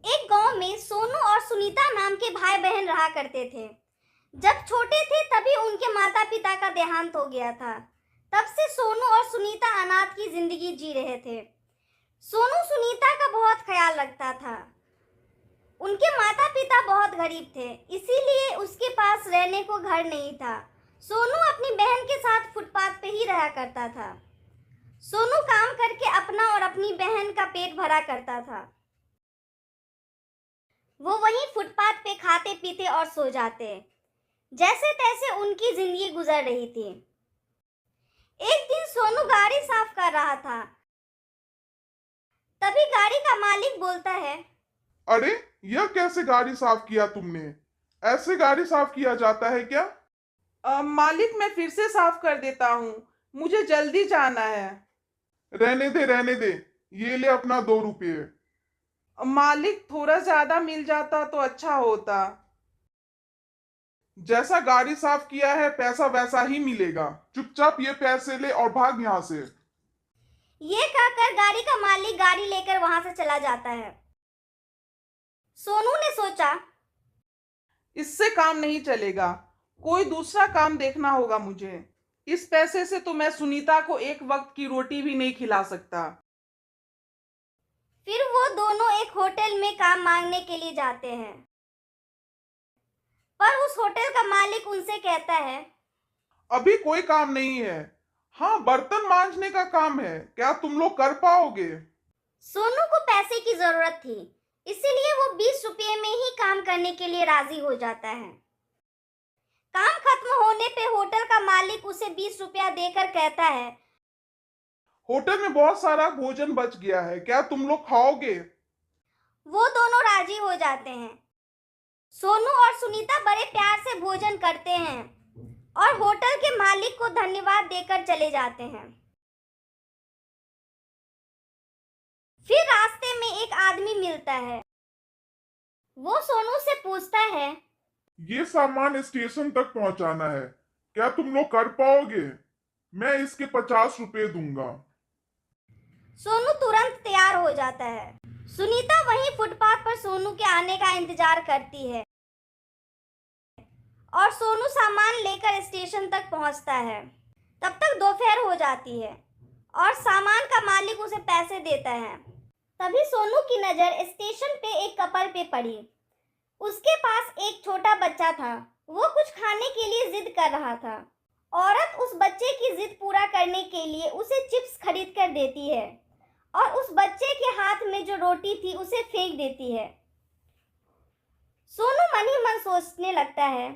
एक गांव में सोनू और सुनीता नाम के भाई बहन रहा करते थे। जब छोटे थे तभी उनके माता पिता का देहांत हो गया था। तब से सोनू और सुनीता अनाथ की जिंदगी जी रहे थे। सोनू सुनीता का बहुत ख्याल रखता था। उनके माता पिता बहुत गरीब थे, इसीलिए उसके पास रहने को घर नहीं था। सोनू अपनी बहन के साथ फुटपाथ पे ही रहा करता था। सोनू काम करके अपना और अपनी बहन का पेट भरा करता था। वो वहीं फुटपाथ पे खाते पीते और सो जाते। जैसे तैसे उनकी जिंदगी गुजर रही थी। एक दिन सोनू गाड़ी साफ कर रहा था। तभी गाड़ी का मालिक बोलता है, अरे, यह कैसे गाड़ी साफ किया तुमने? ऐसे गाड़ी साफ किया जाता है क्या? मालिक, मैं फिर से साफ कर देता हूँ। मुझे जल्दी जाना है। रहने दे रहने दे, ये ले अपना 2 रुपये। मालिक, थोड़ा ज्यादा मिल जाता तो अच्छा होता। जैसा गाड़ी साफ किया है पैसा वैसा ही मिलेगा। चुपचाप ये पैसे ले और भाग यहाँ से। ये कहकर गाड़ी का मालिक गाड़ी लेकर वहां से चला जाता है। सोनू ने सोचा, इससे काम नहीं चलेगा। कोई दूसरा काम देखना होगा मुझे। इस पैसे से तो मैं सुनीता को एक वक्त की रोटी भी नहीं खिला सकता। फिर वो दोनों एक होटल में काम मांगने के लिए जाते हैं। पर उस होटल का मालिक उनसे कहता है, अभी कोई काम नहीं है। हाँ, बर्तन मांजने का काम है, क्या तुम लोग कर पाओगे? सोनू को पैसे की जरूरत थी, इसीलिए वो 20 रुपये में ही काम करने के लिए राजी हो जाता है। काम खत्म होने पे होटल का मालिक उसे 20 रुपया देकर कहता है, होटल में बहुत सारा भोजन बच गया है, क्या तुम लोग खाओगे? वो दोनों राजी हो जाते हैं। सोनू और सुनीता बड़े प्यार से भोजन करते हैं और होटल के मालिक को धन्यवाद देकर चले जाते हैं। फिर रास्ते में एक आदमी मिलता है। वो सोनू से पूछता है, ये सामान स्टेशन तक पहुंचाना है, क्या तुम लोग कर पाओगे? मैं इसके 50 रुपए दूंगा। सोनू तुरंत तैयार हो जाता है। सुनीता वहीं फुटपाथ पर सोनू के आने का इंतजार करती है और सोनू सामान लेकर स्टेशन तक पहुंचता है। तब तक दोपहर हो जाती है और सामान का मालिक उसे पैसे देता है। तभी सोनू की नजर स्टेशन पे एक कपल पे पड़ी। उसके पास एक छोटा बच्चा था। वो कुछ खाने के लिए जिद कर रहा था। औरत उस बच्चे की जिद पूरा करने के लिए उसे चिप्स खरीद कर देती है और उस बच्चे के हाथ में जो रोटी थी उसे फेंक देती है। सोनू मन ही मन सोचने लगता है,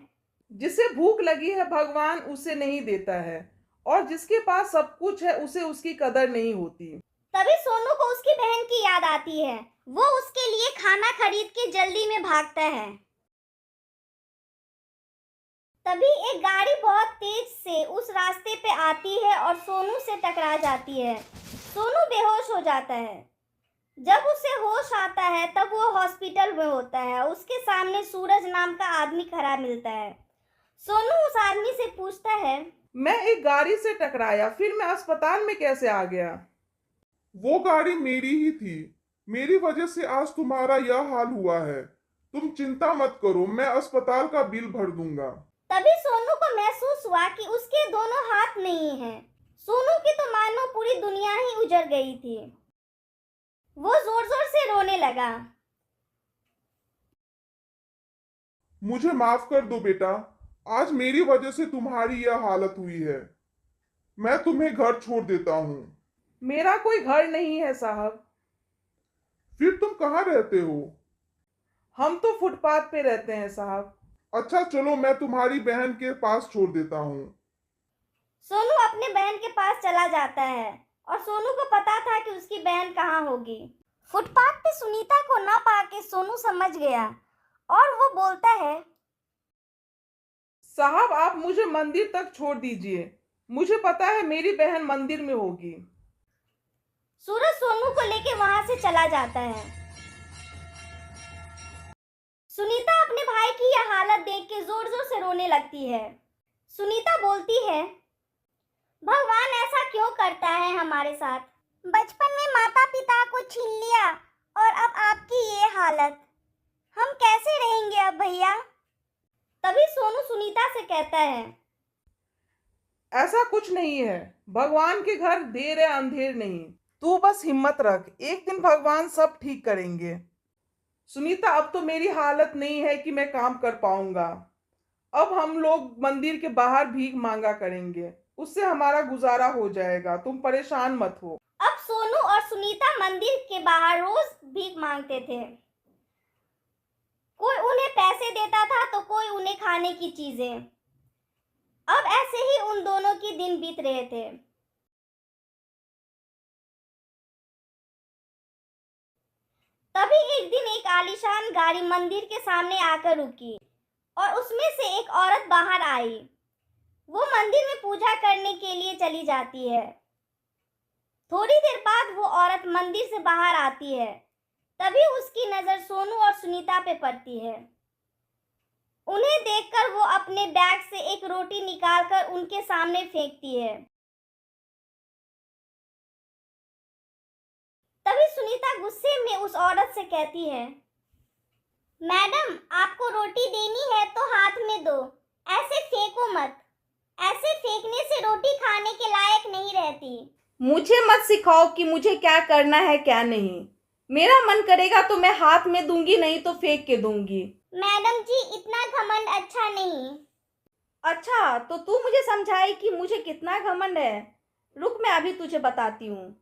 जिसे भूख लगी है भगवान उसे नहीं देता है, और जिसके पास सब कुछ है उसे उसकी कदर नहीं होती। तभी सोनू को उसकी बहन की याद आती है। वो उसके लिए खाना खरीद के जल्दी में भागता है। तभी एक गाड़ी बहुत तेज से उस रास्ते पे आती है और सोनू से टकरा जाती है। सोनू बेहोश हो जाता है। जब उसे होश आता है तब वो हॉस्पिटल में होता है। उसके सामने सूरज नाम का आदमी खड़ा मिलता है। सोनू उस आदमी से पूछता है, मैं एक गाड़ी से टकराया, फिर मैं अस्पताल में कैसे आ गया? वो गाड़ी मेरी ही थी। मेरी वजह से आज तुम्हारा यह हाल हुआ है। तुम चिंता मत करो, मैं अस्पताल का बिल भर दूंगा। तभी सोनू को महसूस हुआ कि उसके दोनों हाथ नहीं हैं। सोनू की तो मानो पूरी दुनिया ही उजड़ गई थी। वो जोर जोर से रोने लगा। मुझे माफ कर दो बेटा, आज मेरी वजह से तुम्हारी यह हालत हुई है। मैं तुम्हें घर छोड़ देता हूँ। मेरा कोई घर नहीं है साहब। फिर तुम कहाँ रहते हो? हम तो फुटपाथ पे रहते हैं साहब। अच्छा चलो, मैं तुम्हारी बहन के पास छोड़ देता हूँ। सोनू अपने बहन के पास चला जाता है और सोनू को पता था कि उसकी बहन कहाँ होगी। फुटपाथ पे सुनीता को न पाके सोनू समझ गया और वो बोलता है, साहब, आप मुझे मंदिर तक छोड़ दीजिए। मुझे पता है मेरी बहन मंदिर में होगी। सूरज सोनू को लेके वहां से चला जाता है। सुनीता अपने भाई की यह हालत देख के जोर जोर से रोने लगती है। सुनीता बोलती है, भगवान ऐसा क्यों करता है हमारे साथ? बचपन में माता पिता को छीन लिया और अब आपकी ये हालत। हालत, हम कैसे रहेंगे अब भैया? तभी सोनू सुनीता से कहता है, ऐसा कुछ नहीं है, भगवान के घर देर है अंधेर नहीं। तू बस हिम्मत रख, एक दिन भगवान सब ठीक करेंगे। सुनीता, अब तो मेरी हालत नहीं है कि मैं काम कर पाऊंगा। अब हम लोग मंदिर के बाहर भीख मांगा करेंगे, उससे हमारा गुजारा हो जाएगा, तुम परेशान मत हो। अब सोनू और सुनीता मंदिर के बाहर रोज भीख मांगते थे। कोई उन्हें पैसे देता था तो कोई उन्हें खाने की चीजें। अब ऐसे ही उन दोनों की दिन बीत रहे थे। तभी एक दिन एक आलीशान गाड़ी मंदिर के सामने आकर रुकी और उसमें से एक औरत बाहर आई। वो मंदिर में पूजा करने के लिए चली जाती है। थोड़ी देर बाद वो औरत मंदिर से बाहर आती है। तभी उसकी नजर सोनू और सुनीता पे पड़ती है। उन्हें देखकर वो अपने बैग से एक रोटी निकालकर उनके सामने फेंकती है। तभी सुनीता गुस्से में उस औरत से कहती है, मैडम, आपको रोटी देनी है तो हाथ में दो, ऐसे फेंको मत। ऐसे फेंकने से रोटी खाने के लायक नहीं रहती। मुझे मत सिखाओ कि मुझे क्या करना है क्या नहीं। मेरा मन करेगा तो मैं हाथ में दूंगी, नहीं तो फेंक के दूंगी। मैडम जी, इतना घमंड अच्छा नहीं। अच्छा, तो तू मुझे समझाई कि मुझे कितना घमंड है। रुक, मैं अभी तुझे बताती हूँ।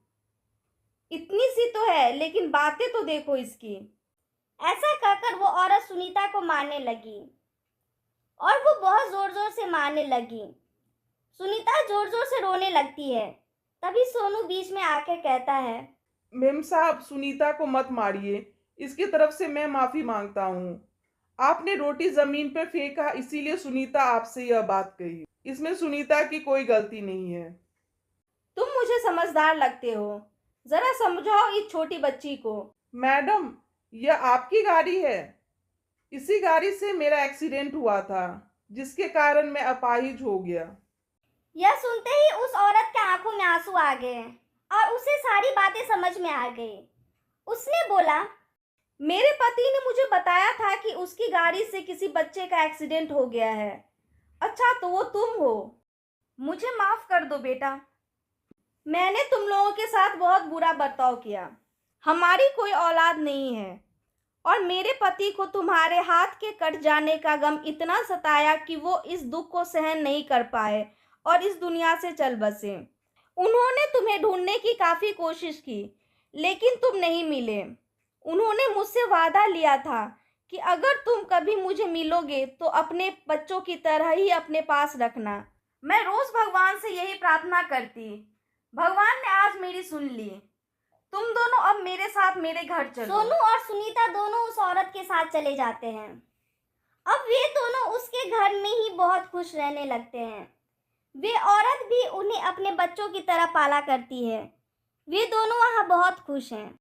इतनी सी तो है, लेकिन बातें तो देखो इसकी। ऐसा कहकर वो औरत सुनीता को मारने लगी और वो बहुत जोर जोर से मारने लगी। सुनीता जोर जोर से रोने लगती है। तभी सोनू बीच में आके कहता है, मेम साहब, सुनीता को मत मारिए, इसकी तरफ से मैं माफी मांगता हूँ। आपने रोटी जमीन पर फेंका, इसीलिए सुनीता आपसे यह बात कही। इसमें सुनीता की कोई गलती नहीं है। तुम मुझे समझदार लगते हो, जरा समझाओ इस छोटी बच्ची को। मैडम, यह आपकी गाड़ी है। इसी गाड़ी से मेरा एक्सीडेंट हुआ था, जिसके कारण मैं अपाहिज हो गया। यह सुनते ही उस औरत के आंखों में आंसू आ गए और उसे सारी बातें समझ में आ गई। उसने बोला, मेरे पति ने मुझे बताया था कि उसकी गाड़ी से किसी बच्चे का एक्सीडेंट हो गया है। अच्छा, तो वो तुम हो। मुझे माफ कर दो बेटा, मैंने तुम लोगों के साथ बहुत बुरा बर्ताव किया। हमारी कोई औलाद नहीं है और मेरे पति को तुम्हारे हाथ के कट जाने का गम इतना सताया कि वो इस दुख को सहन नहीं कर पाए और इस दुनिया से चल बसे। उन्होंने तुम्हें ढूंढने की काफ़ी कोशिश की, लेकिन तुम नहीं मिले। उन्होंने मुझसे वादा लिया था कि अगर तुम कभी मुझे मिलोगे तो अपने बच्चों की तरह ही अपने पास रखना। मैं रोज भगवान से यही प्रार्थना करती। भगवान ने आज मेरी सुन ली। तुम दोनों अब मेरे साथ मेरे घर चलो। सोनू और सुनीता दोनों उस औरत के साथ चले जाते हैं। अब वे दोनों उसके घर में ही बहुत खुश रहने लगते हैं। वे औरत भी उन्हें अपने बच्चों की तरह पाला करती है। वे दोनों वहाँ बहुत खुश हैं।